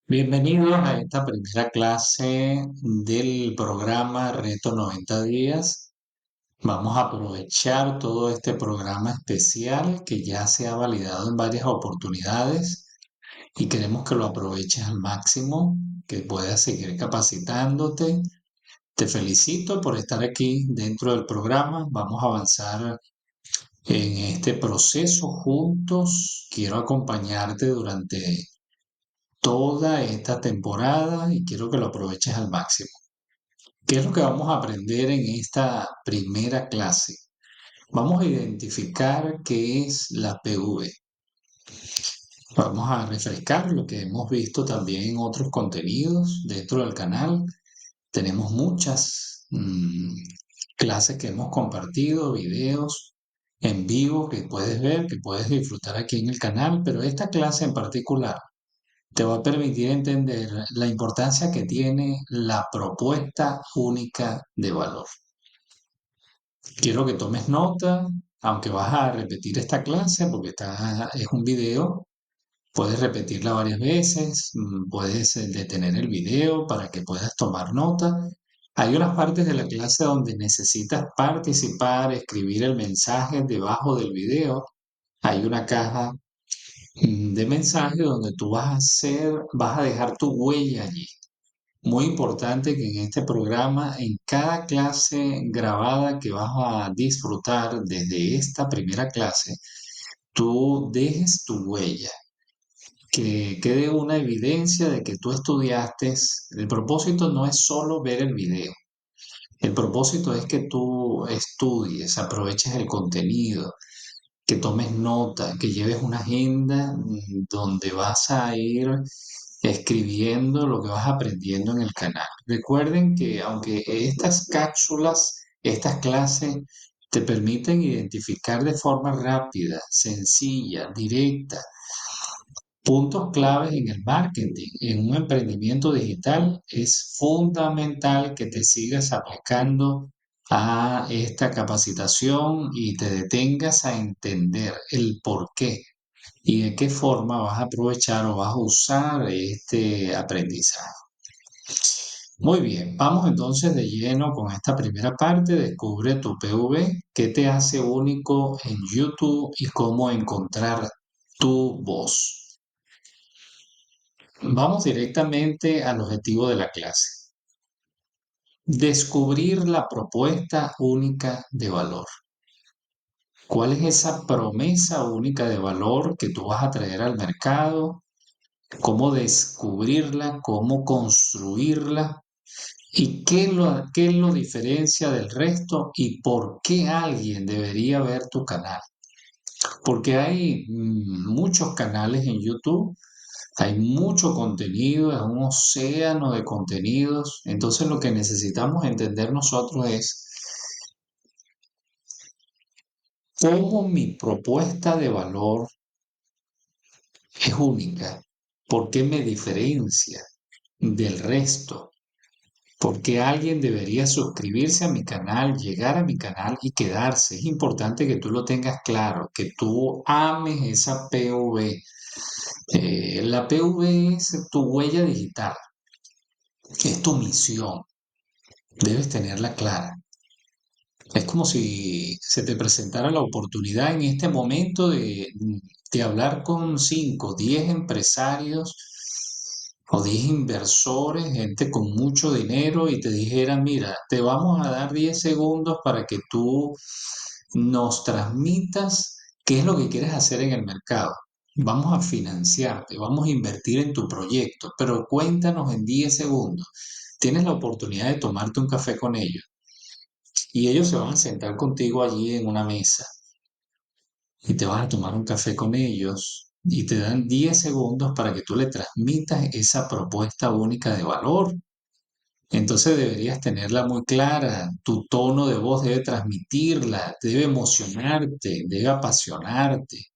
Bienvenidos a esta primera clase del programa Reto 90 días. Vamos a aprovechar todo este programa especial que ya se ha validado en varias oportunidades y queremos que lo aproveches al máximo, que puedas seguir capacitándote. Te felicito por estar aquí dentro del programa. Vamos a avanzar en este proceso juntos. Quiero acompañarte durante toda esta temporada y quiero que lo aproveches al máximo. ¿Qué es lo que vamos a aprender en esta primera clase? Vamos a identificar qué es la PV. Vamos a refrescar lo que hemos visto también en otros contenidos dentro del canal. Tenemos muchas clases que hemos compartido, videos en vivo que puedes ver, que puedes disfrutar aquí en el canal, pero esta clase en particular te va a permitir entender la importancia que tiene la propuesta única de valor. Quiero que tomes nota, aunque vas a repetir esta clase porque es un video, puedes repetirla varias veces, puedes detener el video para que puedas tomar nota. Hay unas partes de la clase donde necesitas participar, escribir el mensaje debajo del video. Hay una caja de mensaje donde tú vas a dejar tu huella allí. Muy importante que en este programa, en cada clase grabada que vas a disfrutar desde esta primera clase, tú dejes tu huella, que quede una evidencia de que tú estudiaste. El propósito no es solo ver el video. El propósito es que tú estudies, aproveches el contenido, que tomes nota, que lleves una agenda donde vas a ir escribiendo lo que vas aprendiendo en el canal. Recuerden que aunque estas cápsulas, estas clases te permiten identificar de forma rápida, sencilla, directa, puntos claves en el marketing, en un emprendimiento digital, es fundamental que te sigas aplicando a esta capacitación y te detengas a entender el por qué y de qué forma vas a aprovechar o vas a usar este aprendizaje. Muy bien, vamos entonces de lleno con esta primera parte. Descubre tu PV, qué te hace único en YouTube y cómo encontrar tu voz. Vamos directamente al objetivo de la clase. Descubrir la propuesta única de valor. ¿Cuál es esa promesa única de valor que tú vas a traer al mercado? ¿Cómo descubrirla? ¿Cómo construirla? ¿Y qué lo diferencia del resto? ¿Y por qué alguien debería ver tu canal? Porque hay muchos canales en YouTube. Hay mucho contenido, es un océano de contenidos. Entonces lo que necesitamos entender nosotros es cómo mi propuesta de valor es única, por qué me diferencia del resto, por qué alguien debería suscribirse a mi canal, llegar a mi canal y quedarse. Es importante que tú lo tengas claro, que tú ames esa PV. La PV es tu huella digital, es tu misión. Debes tenerla clara. Es como si se te presentara la oportunidad en este momento de hablar con 5, 10 empresarios o 10 inversores, gente con mucho dinero y te dijeran, mira, te vamos a dar 10 segundos para que tú nos transmitas qué es lo que quieres hacer en el mercado. Vamos a financiarte, vamos a invertir en tu proyecto, pero cuéntanos en 10 segundos. Tienes la oportunidad de tomarte un café con ellos y ellos se van a sentar contigo allí en una mesa y te vas a tomar un café con ellos y te dan 10 segundos para que tú le transmitas esa propuesta única de valor. Entonces deberías tenerla muy clara, tu tono de voz debe transmitirla, debe emocionarte, debe apasionarte.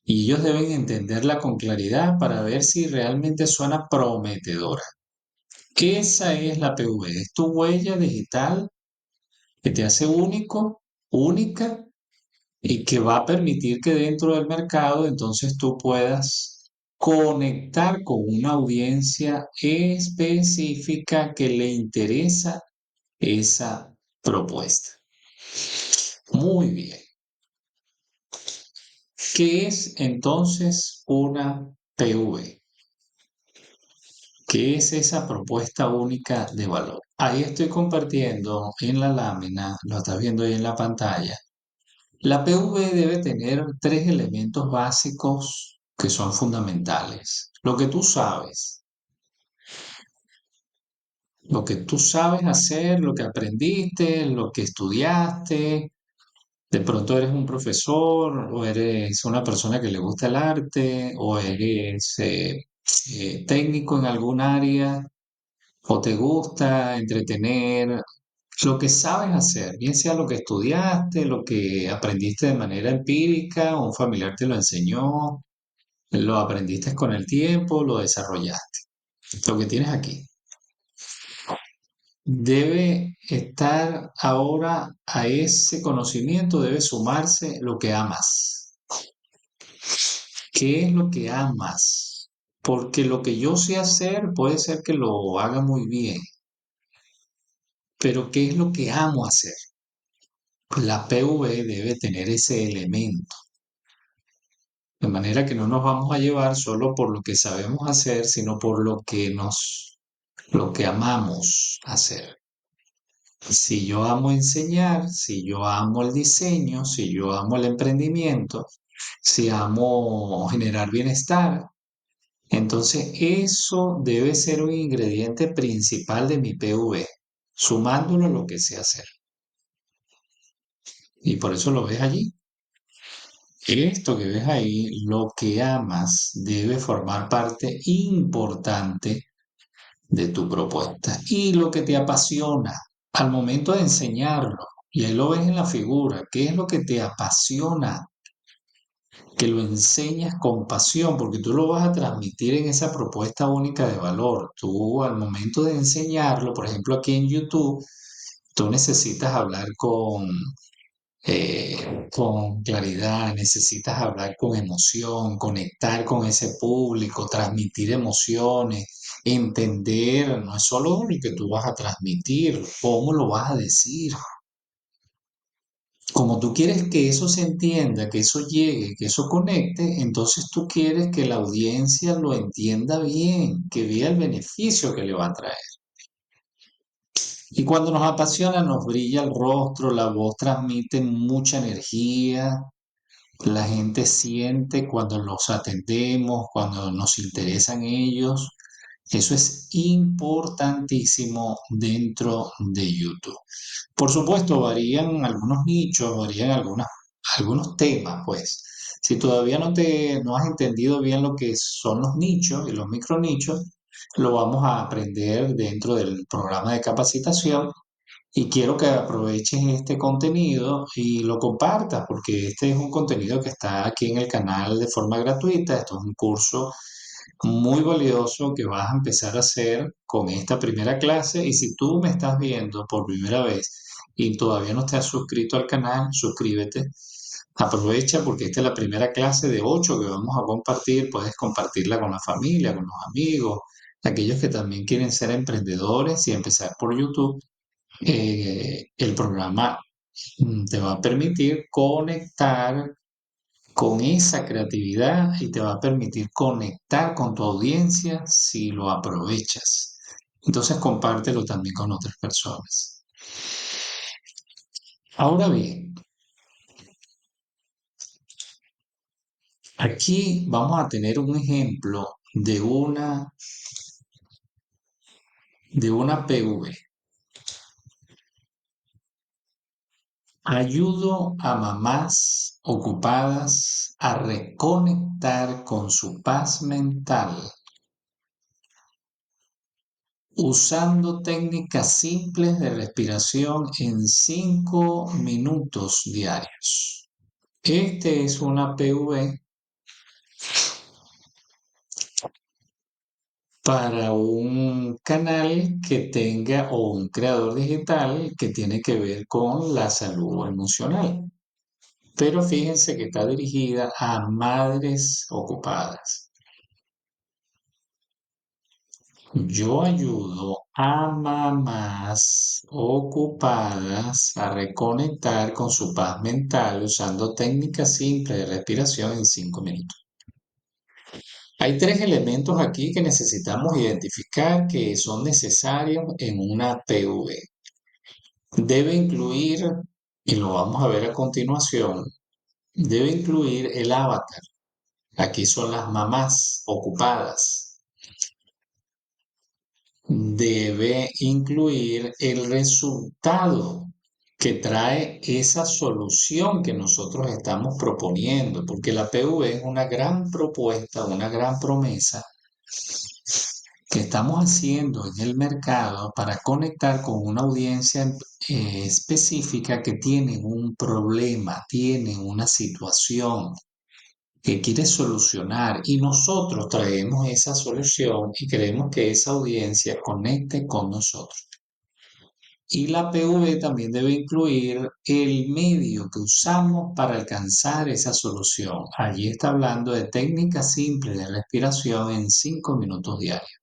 Y ellos deben entenderla con claridad para ver si realmente suena prometedora. Esa es la PV, es tu huella digital que te hace único, única y que va a permitir que dentro del mercado entonces tú puedas conectar con una audiencia específica que le interesa esa propuesta. Muy bien. ¿Qué es entonces una PV? ¿Qué es esa propuesta única de valor? Ahí estoy compartiendo en la lámina, lo estás viendo ahí en la pantalla. La PV debe tener tres elementos básicos que son fundamentales. Lo que tú sabes hacer, lo que aprendiste, lo que estudiaste. De pronto eres un profesor o eres una persona que le gusta el arte o eres técnico en algún área o te gusta entretener. Lo que sabes hacer, bien sea lo que estudiaste, lo que aprendiste de manera empírica, o un familiar te lo enseñó, lo aprendiste con el tiempo, lo desarrollaste. Lo que tienes aquí. Debe estar ahora a ese conocimiento, debe sumarse lo que amas. ¿Qué es lo que amas? Porque lo que yo sé hacer puede ser que lo haga muy bien, pero ¿qué es lo que amo hacer? La PV debe tener ese elemento, de manera que no nos vamos a llevar solo por lo que sabemos hacer, sino por lo que amamos hacer. Si yo amo enseñar, si yo amo el diseño, si yo amo el emprendimiento, si amo generar bienestar, entonces eso debe ser un ingrediente principal de mi PV, sumándolo a lo que sé hacer. Y por eso lo ves allí. Esto que ves ahí, lo que amas, debe formar parte importante de tu propuesta. Y lo que te apasiona al momento de enseñarlo, y ahí lo ves en la figura, ¿qué es lo que te apasiona? Que lo enseñas con pasión, porque tú lo vas a transmitir en esa propuesta única de valor. Tú al momento de enseñarlo, por ejemplo aquí en YouTube, tú necesitas hablar con claridad, necesitas hablar con emoción, conectar con ese público, transmitir emociones, entender, no es solo lo que tú vas a transmitir, cómo lo vas a decir. Como tú quieres que eso se entienda, que eso llegue, que eso conecte, entonces tú quieres que la audiencia lo entienda bien, que vea el beneficio que le va a traer. Y cuando nos apasiona, nos brilla el rostro, la voz transmite mucha energía, la gente siente cuando los atendemos, cuando nos interesan ellos. Eso es importantísimo dentro de YouTube. Por supuesto, varían algunos nichos, varían algunos temas, pues. Si todavía no has entendido bien lo que son los nichos y los micronichos, lo vamos a aprender dentro del programa de capacitación y quiero que aproveches este contenido y lo compartas, porque este es un contenido que está aquí en el canal de forma gratuita. Esto es un curso muy valioso que vas a empezar a hacer con esta primera clase. Y si tú me estás viendo por primera vez y todavía no te has suscrito al canal, suscríbete. Aprovecha porque esta es la primera clase de 8 que vamos a compartir. Puedes compartirla con la familia, con los amigos, aquellos que también quieren ser emprendedores y empezar por YouTube. El programa te va a permitir conectar con esa creatividad y te va a permitir conectar con tu audiencia si lo aprovechas. Entonces compártelo también con otras personas. Ahora bien, aquí vamos a tener un ejemplo de una PV. Ayudo a mamás ocupadas a reconectar con su paz mental usando técnicas simples de respiración en 5 minutos diarios. Este es una PV para un canal que tenga o un creador digital que tiene que ver con la salud emocional. Pero fíjense que está dirigida a madres ocupadas. Yo ayudo a mamás ocupadas a reconectar con su paz mental usando técnicas simples de respiración en 5 minutos. Hay tres elementos aquí que necesitamos identificar que son necesarios en una PV. Debe incluir, y lo vamos a ver a continuación, debe incluir el avatar. Aquí son las mamás ocupadas. Debe incluir el resultado que trae esa solución que nosotros estamos proponiendo, porque la PV es una gran propuesta, una gran promesa que estamos haciendo en el mercado para conectar con una audiencia específica que tiene un problema, tiene una situación que quiere solucionar y nosotros traemos esa solución y queremos que esa audiencia conecte con nosotros. Y la PV también debe incluir el medio que usamos para alcanzar esa solución. Allí está hablando de técnicas simples de respiración en 5 minutos diarios.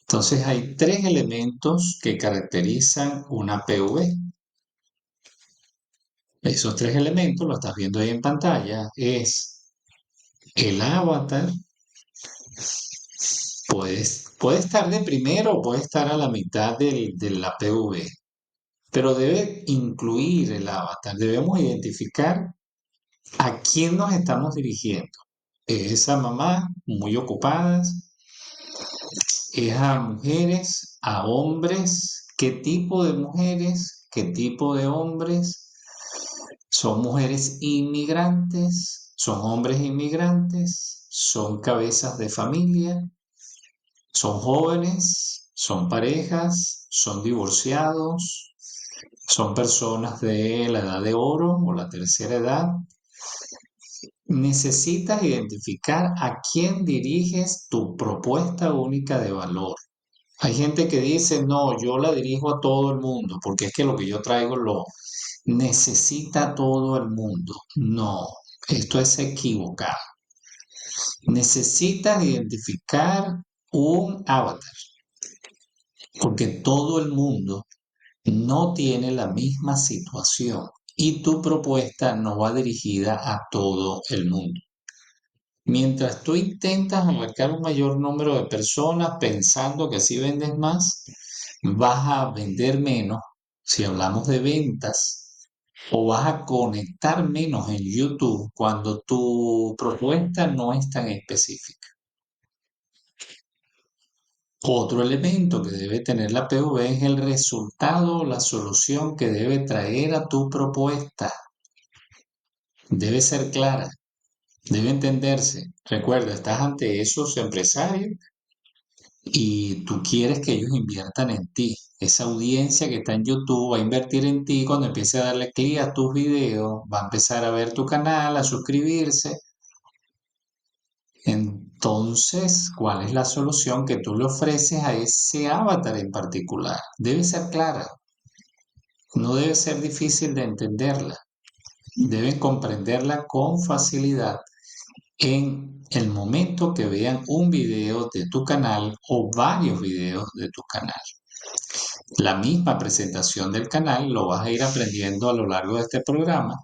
Entonces hay tres elementos que caracterizan una PV. Esos tres elementos, lo estás viendo ahí en pantalla, es el avatar. Puede estar de primero o puede estar a la mitad de la PV, pero debe incluir el avatar. Debemos identificar a quién nos estamos dirigiendo. ¿Es a mamás muy ocupadas? ¿Es a mujeres? ¿A hombres? ¿Qué tipo de mujeres? ¿Qué tipo de hombres? ¿Son mujeres inmigrantes? ¿Son hombres inmigrantes? ¿Son cabezas de familia? ¿Son jóvenes? ¿Son parejas? ¿Son divorciados? ¿Son personas de la edad de oro o la tercera edad? Necesitas identificar a quién diriges tu propuesta única de valor. Hay gente que dice, no, yo la dirijo a todo el mundo, porque es que lo que yo traigo lo necesita todo el mundo. No, esto es equivocado. Necesitas identificar un avatar, porque todo el mundo no tiene la misma situación y tu propuesta no va dirigida a todo el mundo. Mientras tú intentas abarcar un mayor número de personas pensando que así vendes más, vas a vender menos si hablamos de ventas o vas a conectar menos en YouTube cuando tu propuesta no es tan específica. Otro elemento que debe tener la PV es el resultado o la solución que debe traer a tu propuesta. Debe ser clara, debe entenderse. Recuerda, estás ante esos empresarios y tú quieres que ellos inviertan en ti. Esa audiencia que está en YouTube va a invertir en ti cuando empiece a darle clic a tus videos, va a empezar a ver tu canal, a suscribirse. Entonces, ¿cuál es la solución que tú le ofreces a ese avatar en particular? Debe ser clara, no debe ser difícil de entenderla. Deben comprenderla con facilidad en el momento que vean un video de tu canal o varios videos de tu canal. La misma presentación del canal lo vas a ir aprendiendo a lo largo de este programa,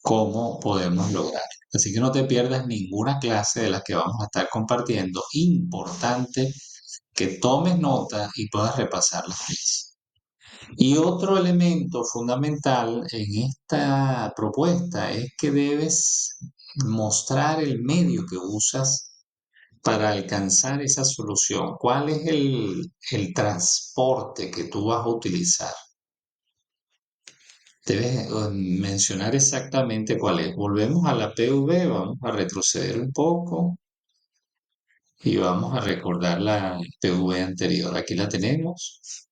cómo podemos lograr. Así que no te pierdas ninguna clase de las que vamos a estar compartiendo. Importante que tomes nota y puedas repasarlas. Y otro elemento fundamental en esta propuesta es que debes mostrar el medio que usas para alcanzar esa solución. ¿Cuál es el transporte que tú vas a utilizar? Debes mencionar exactamente cuál es. Volvemos a la PV, vamos a retroceder un poco y vamos a recordar la PV anterior. Aquí la tenemos.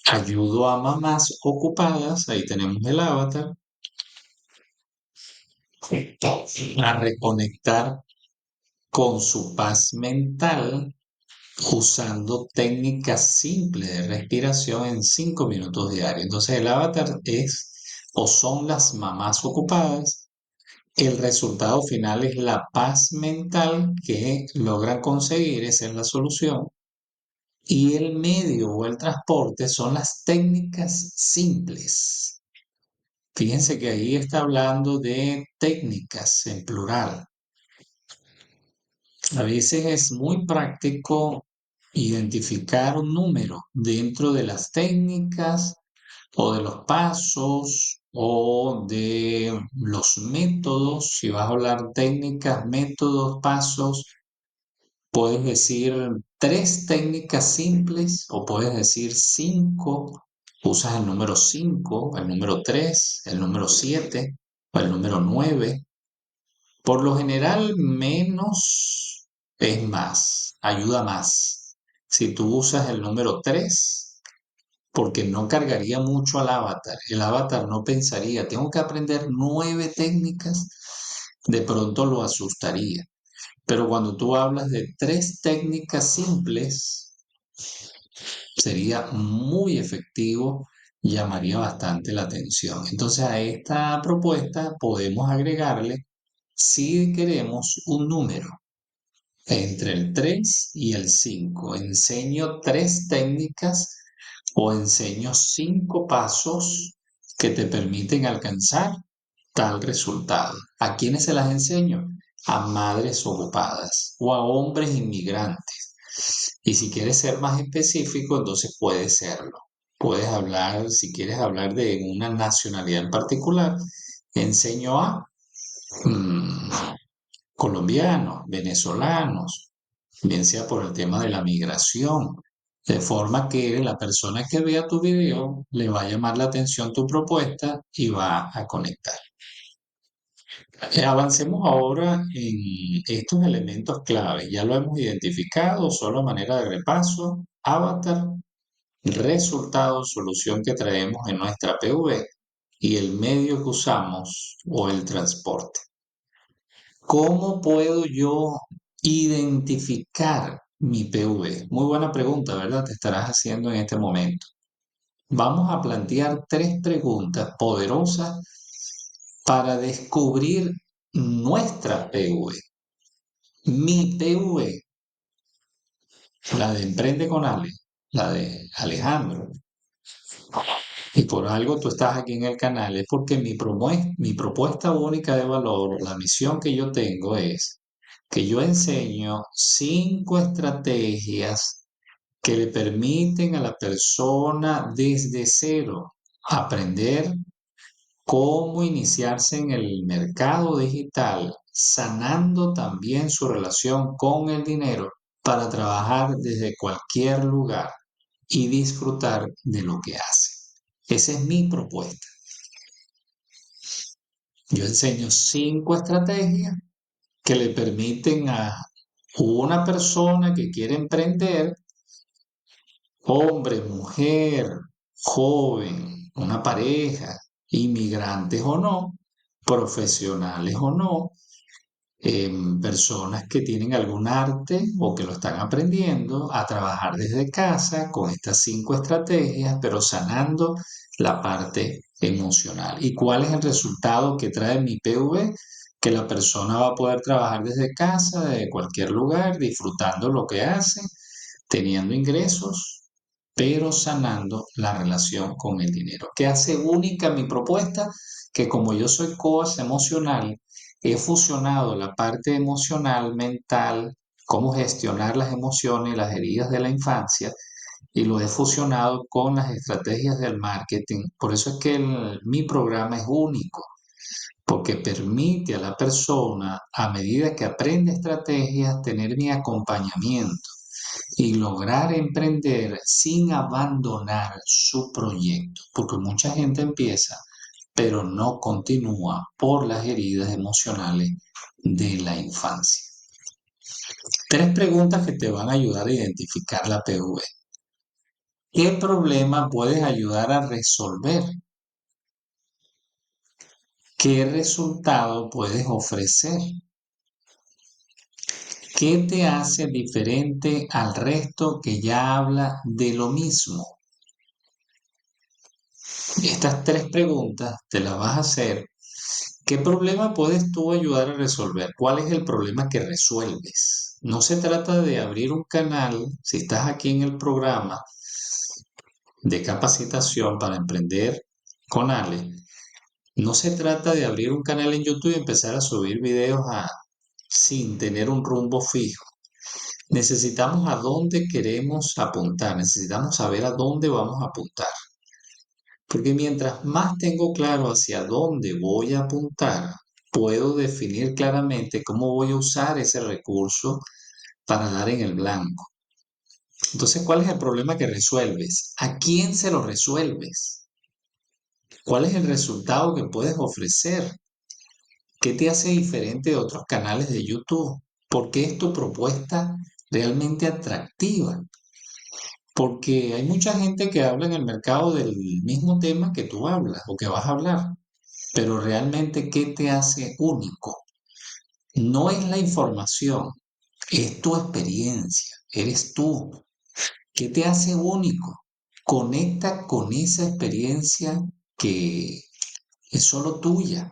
Ayudo a mamás ocupadas, ahí tenemos el avatar, a reconectar con su paz mental usando técnicas simples de respiración en 5 minutos diarios. Entonces el avatar es o son las mamás ocupadas El resultado final es la paz mental que logran conseguir, esa es la solución. Y el medio o el transporte son las técnicas simples. Fíjense que ahí está hablando de técnicas en plural. A veces es muy práctico identificar un número dentro de las técnicas o de los pasos o de los métodos. Si vas a hablar técnicas, métodos, pasos, puedes decir tres técnicas simples o puedes decir cinco. Usas el número 5, el número 3, el número 7 o el número 9. Por lo general, menos es más, ayuda más. Si tú usas el número 3, porque no cargaría mucho al avatar. El avatar no pensaría, tengo que aprender 9 técnicas, de pronto lo asustaría. Pero cuando tú hablas de 3 técnicas simples, sería muy efectivo, llamaría bastante la atención. Entonces a esta propuesta podemos agregarle, si queremos, un número entre el 3 y el 5. Enseño 3 técnicas o enseño 5 pasos que te permiten alcanzar tal resultado. ¿A quiénes se las enseño? A madres ocupadas o a hombres inmigrantes. Y si quieres ser más específico, entonces puedes serlo. Puedes hablar, si quieres hablar de una nacionalidad en particular, enseño a mm, colombianos, venezolanos, bien sea por el tema de la migración, de forma que la persona que vea tu video le va a llamar la atención tu propuesta y va a conectar. Avancemos ahora en estos elementos clave. Ya lo hemos identificado, solo a manera de repaso. Avatar, resultado, solución que traemos en nuestra PV y el medio que usamos o el transporte. ¿Cómo puedo yo identificar mi PV? Muy buena pregunta, ¿verdad? Te estarás haciendo en este momento. Vamos a plantear 3 preguntas poderosas para descubrir nuestra PV. Mi PV, la de Emprende con Ale, la de Alejandro. Y por algo tú estás aquí en el canal, es porque mi propuesta única de valor, la misión que yo tengo es que yo enseño 5 estrategias que le permiten a la persona desde cero aprender cómo iniciarse en el mercado digital, sanando también su relación con el dinero para trabajar desde cualquier lugar y disfrutar de lo que hace. Esa es mi propuesta. Yo enseño 5 estrategias que le permiten a una persona que quiere emprender, hombre, mujer, joven, una pareja, inmigrantes o no, profesionales o no, personas que tienen algún arte o que lo están aprendiendo a trabajar desde casa con estas 5 estrategias, pero sanando la parte emocional. ¿Y cuál es el resultado que trae mi PV? Que la persona va a poder trabajar desde casa, de cualquier lugar, disfrutando lo que hace, teniendo ingresos, pero sanando la relación con el dinero. ¿Qué hace única mi propuesta? Que como yo soy coach emocional, he fusionado la parte emocional, mental, cómo gestionar las emociones, las heridas de la infancia, y lo he fusionado con las estrategias del marketing. Por eso es que mi programa es único, porque permite a la persona, a medida que aprende estrategias, tener mi acompañamiento y lograr emprender sin abandonar su proyecto, porque mucha gente empieza, pero no continúa por las heridas emocionales de la infancia. 3 preguntas que te van a ayudar a identificar la PV. ¿Qué problema puedes ayudar a resolver? ¿Qué resultado puedes ofrecer? ¿Qué te hace diferente al resto que ya habla de lo mismo? Estas 3 preguntas te las vas a hacer ¿Qué problema puedes tú ayudar a resolver? ¿Cuál es el problema que resuelves? No se trata de abrir un canal, si estás aquí en el programa de capacitación para emprender con Ale, no se trata de abrir un canal en YouTube y empezar a subir videos sin tener un rumbo fijo. Necesitamos a dónde queremos apuntar, necesitamos saber a dónde vamos a apuntar. Porque mientras más tengo claro hacia dónde voy a apuntar, puedo definir claramente cómo voy a usar ese recurso para dar en el blanco. Entonces, ¿cuál es el problema que resuelves? ¿A quién se lo resuelves? ¿Cuál es el resultado que puedes ofrecer? ¿Qué te hace diferente de otros canales de YouTube? ¿Por qué es tu propuesta realmente atractiva? Porque hay mucha gente que habla en el mercado del mismo tema que tú hablas o que vas a hablar, pero realmente, ¿qué te hace único? No es la información, es tu experiencia, eres tú. ¿Qué te hace único? Conecta con esa experiencia que es solo tuya,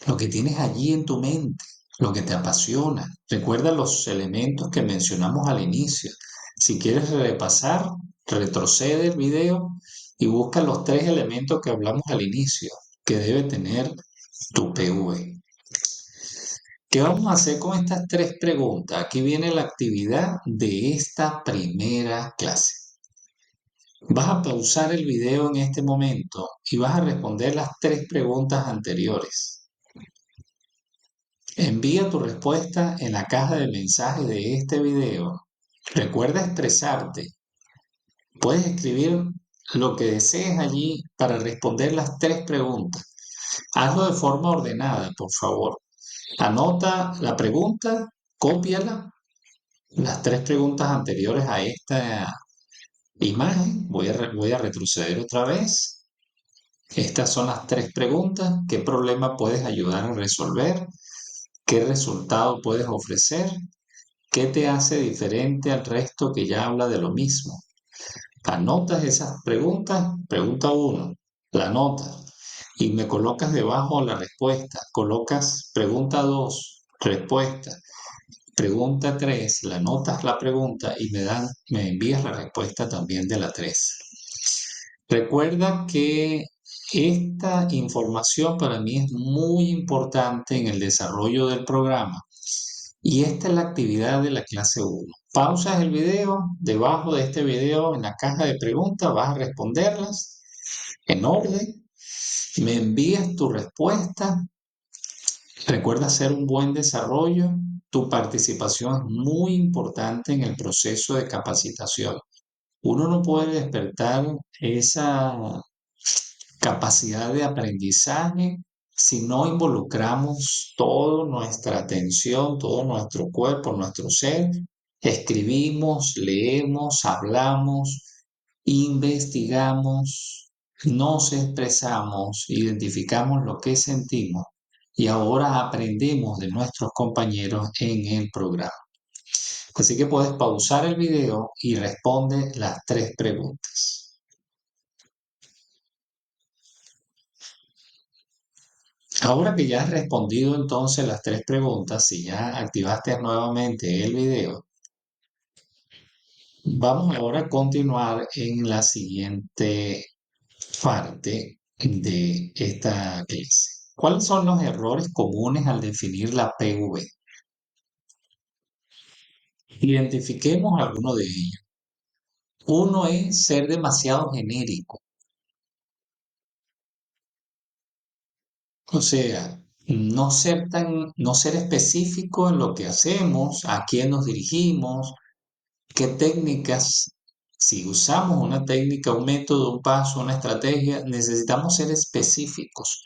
lo que tienes allí en tu mente, lo que te apasiona. Recuerda los elementos que mencionamos al inicio. Si quieres repasar, retrocede el video y busca los tres elementos que hablamos al inicio que debe tener tu PV. ¿Qué vamos a hacer con estas tres preguntas? Aquí viene la actividad de esta primera clase. Vas a pausar el video en este momento y vas a responder las tres preguntas anteriores. Envía tu respuesta en la caja de mensajes de este video. Recuerda expresarte. Puedes escribir lo que desees allí para responder las tres preguntas. Hazlo de forma ordenada, por favor. Anota la pregunta, cópiala, las tres preguntas anteriores a esta imagen. Voy a retroceder otra vez. Estas son las tres preguntas. ¿Qué problema puedes ayudar a resolver? ¿Qué resultado puedes ofrecer? ¿Qué te hace diferente al resto que ya habla de lo mismo? Anotas esas preguntas. Pregunta 1, la anotas y me colocas debajo la respuesta. Colocas pregunta 2, respuesta. Pregunta 3, la anotas la pregunta y me envías la respuesta también de la 3. Recuerda que esta información para mí es muy importante en el desarrollo del programa y esta es la actividad de la clase 1. Pausas el video, debajo de este video en la caja de preguntas vas a responderlas en orden, me envías tu respuesta. Recuerda hacer un buen desarrollo. Tu participación es muy importante en el proceso de capacitación. Uno no puede despertar esa capacidad de aprendizaje si no involucramos toda nuestra atención, todo nuestro cuerpo, nuestro ser. Escribimos, leemos, hablamos, investigamos, nos expresamos, identificamos lo que sentimos y ahora aprendemos de nuestros compañeros en el programa. Así que puedes pausar el video y responde las tres preguntas. Ahora que ya has respondido entonces las tres preguntas, si ya activaste nuevamente el video, vamos ahora a continuar en la siguiente parte de esta clase. ¿Cuáles son los errores comunes al definir la PV? Identifiquemos alguno de ellos. Uno es ser demasiado genérico, o sea, no ser específico en lo que hacemos, a quién nos dirigimos, qué técnicas, si usamos una técnica, un método, un paso, una estrategia, necesitamos ser específicos.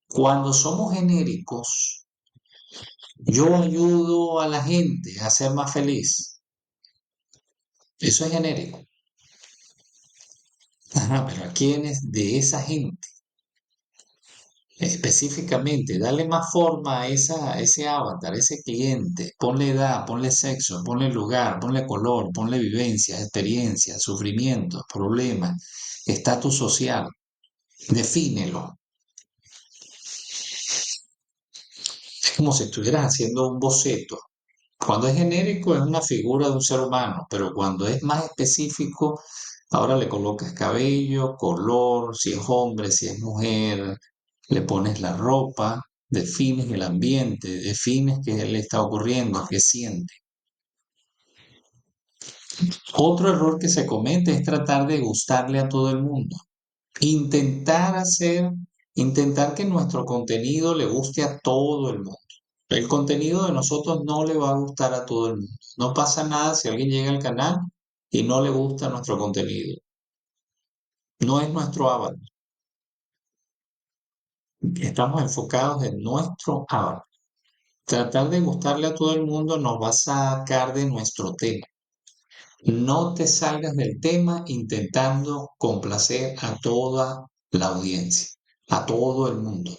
Cuando somos genéricos, yo ayudo a la gente a ser más feliz. Eso es genérico. Ajá, pero ¿a quiénes de esa gente? Específicamente, dale más forma a ese avatar, a ese cliente. Ponle edad, ponle sexo, ponle lugar, ponle color, ponle vivencias, experiencias, sufrimientos, problemas, estatus social. Defínelo. como si estuvieras haciendo un boceto. Cuando es genérico es una figura de un ser humano, pero cuando es más específico, ahora le colocas cabello, color, si es hombre, si es mujer, le pones la ropa, defines el ambiente, defines qué le está ocurriendo, qué siente. Otro error que se comete es tratar de gustarle a todo el mundo. Intentar hacer, intentar que nuestro contenido le guste a todo el mundo. El contenido de nosotros no le va a gustar a todo el mundo. No pasa nada si alguien llega al canal y no le gusta nuestro contenido. No es nuestro avatar. Estamos enfocados en nuestro avatar. Tratar de gustarle a todo el mundo nos va a sacar de nuestro tema. No te salgas del tema intentando complacer a toda la audiencia, a todo el mundo.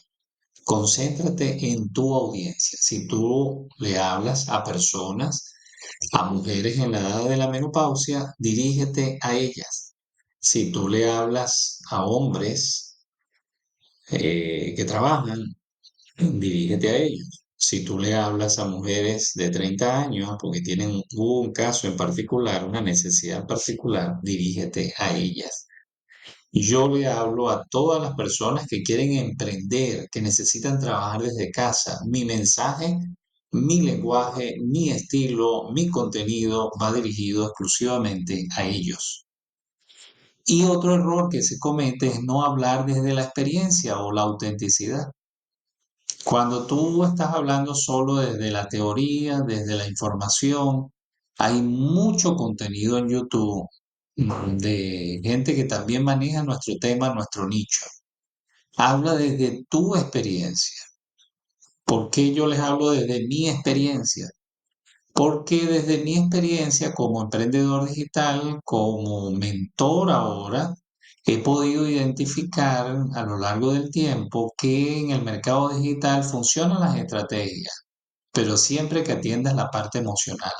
Concéntrate en tu audiencia. Si tú le hablas a personas, a mujeres en la edad de la menopausia, dirígete a ellas. Si tú le hablas a hombres que trabajan, dirígete a ellos. Si tú le hablas a mujeres de 30 años porque tienen un caso en particular, una necesidad en particular, dirígete a ellas. Yo le hablo a todas las personas que quieren emprender, que necesitan trabajar desde casa. Mi mensaje, mi lenguaje, mi estilo, mi contenido va dirigido exclusivamente a ellos. Y otro error que se comete es no hablar desde la experiencia o la autenticidad. Cuando tú estás hablando solo desde la teoría, desde la información, hay mucho contenido en YouTube de gente que también maneja nuestro tema, nuestro nicho. Habla desde tu experiencia. ¿Por qué yo les hablo desde mi experiencia? Porque desde mi experiencia como emprendedor digital, como mentor ahora, he podido identificar a lo largo del tiempo que en el mercado digital funcionan las estrategias, pero siempre que atiendas la parte emocional.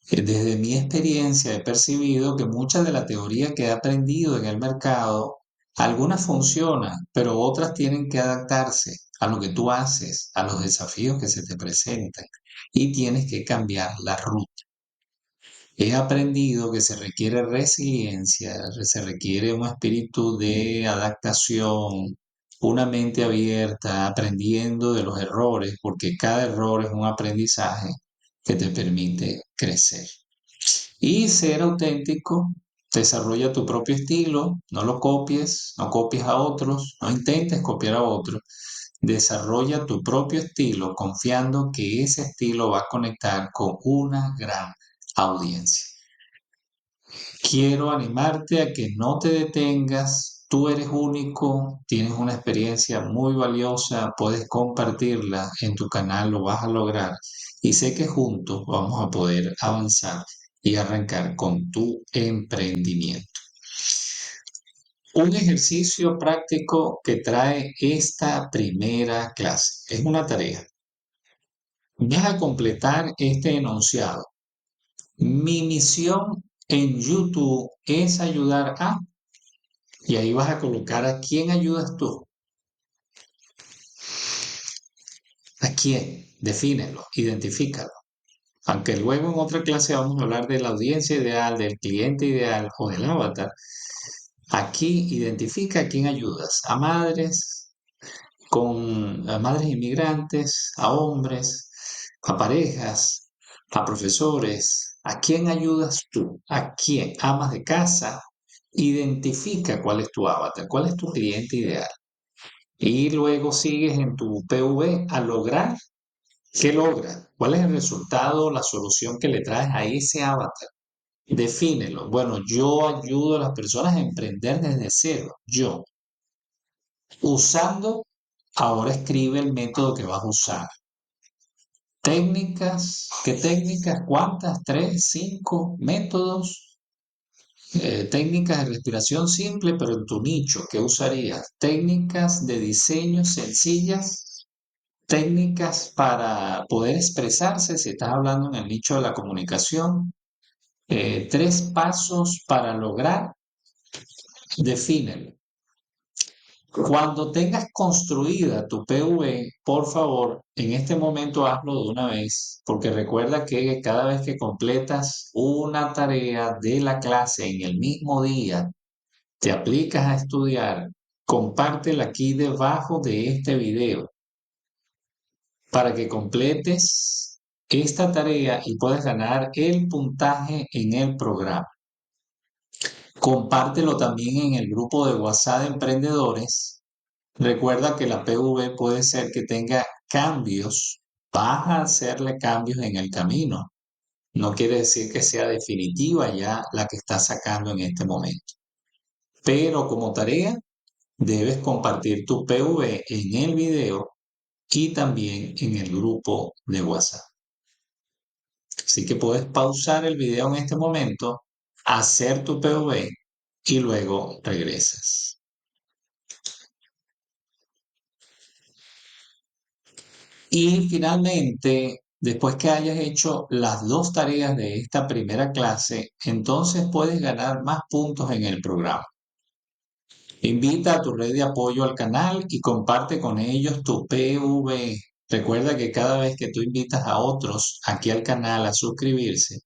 Desde mi experiencia he percibido que mucha de la teoría que he aprendido en el mercado, algunas funcionan, pero otras tienen que adaptarse a lo que tú haces, a los desafíos que se te presentan y tienes que cambiar la ruta. He aprendido que se requiere resiliencia, se requiere un espíritu de adaptación, una mente abierta, aprendiendo de los errores, porque cada error es un aprendizaje que te permite crecer. Y ser auténtico, desarrolla tu propio estilo, no lo copies, no copies a otros, no intentes copiar a otros. Desarrolla tu propio estilo confiando que ese estilo va a conectar con una gran audiencia. Quiero animarte a que no te detengas. Tú eres único, tienes una experiencia muy valiosa, puedes compartirla en tu canal, lo vas a lograr. Y sé que juntos vamos a poder avanzar y arrancar con tu emprendimiento. Un ejercicio práctico que trae esta primera clase. Es una tarea. Vas a completar este enunciado. Mi misión en YouTube es ayudar a, y ahí vas a colocar a quién ayudas tú. ¿A quién? Defínelo, identifícalo. Aunque luego en otra clase vamos a hablar de la audiencia ideal, del cliente ideal o del avatar. Aquí identifica a quién ayudas. A madres inmigrantes, a hombres, a parejas, a profesores. ¿A quién ayudas tú? ¿A quién? Amas de casa. Identifica cuál es tu avatar, cuál es tu cliente ideal. Y luego sigues en tu PV a lograr. ¿Qué logra? ¿Cuál es el resultado, la solución que le traes a ese avatar? Defínelo. Bueno, yo ayudo a las personas a emprender desde cero. Yo. Usando, ahora escribe el método que vas a usar. Técnicas, ¿qué técnicas? ¿Cuántas? ¿Tres? ¿Cinco? ¿Métodos? Técnicas de respiración simple, pero en tu nicho, ¿qué usarías? Técnicas de diseño sencillas, técnicas para poder expresarse, si estás hablando en el nicho de la comunicación, tres pasos para lograr, defínelo. Cuando tengas construida tu PV, por favor, en este momento hazlo de una vez, porque recuerda que cada vez que completas una tarea de la clase en el mismo día, te aplicas a estudiar, compártela aquí debajo de este video para que completes esta tarea y puedas ganar el puntaje en el programa. Compártelo también en el grupo de WhatsApp de emprendedores. Recuerda que la PV puede ser que tenga cambios, vas a hacerle cambios en el camino. No quiere decir que sea definitiva ya la que estás sacando en este momento. Pero como tarea, debes compartir tu PV en el video y también en el grupo de WhatsApp. Así que puedes pausar el video en este momento, hacer tu PV y luego regresas. Y finalmente, después que hayas hecho las dos tareas de esta primera clase, entonces puedes ganar más puntos en el programa. Invita a tu red de apoyo al canal y comparte con ellos tu PV. Recuerda que cada vez que tú invitas a otros aquí al canal a suscribirse,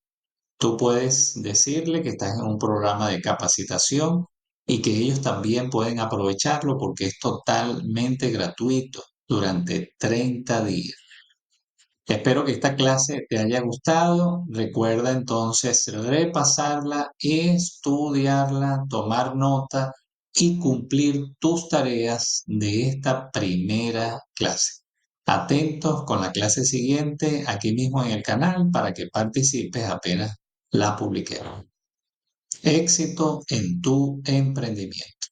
tú puedes decirle que estás en un programa de capacitación y que ellos también pueden aprovecharlo porque es totalmente gratuito durante 30 días. Espero que esta clase te haya gustado. Recuerda entonces repasarla, estudiarla, tomar nota y cumplir tus tareas de esta primera clase. Atentos con la clase siguiente aquí mismo en el canal para que participes apenas la publiquemos. Éxito en tu emprendimiento.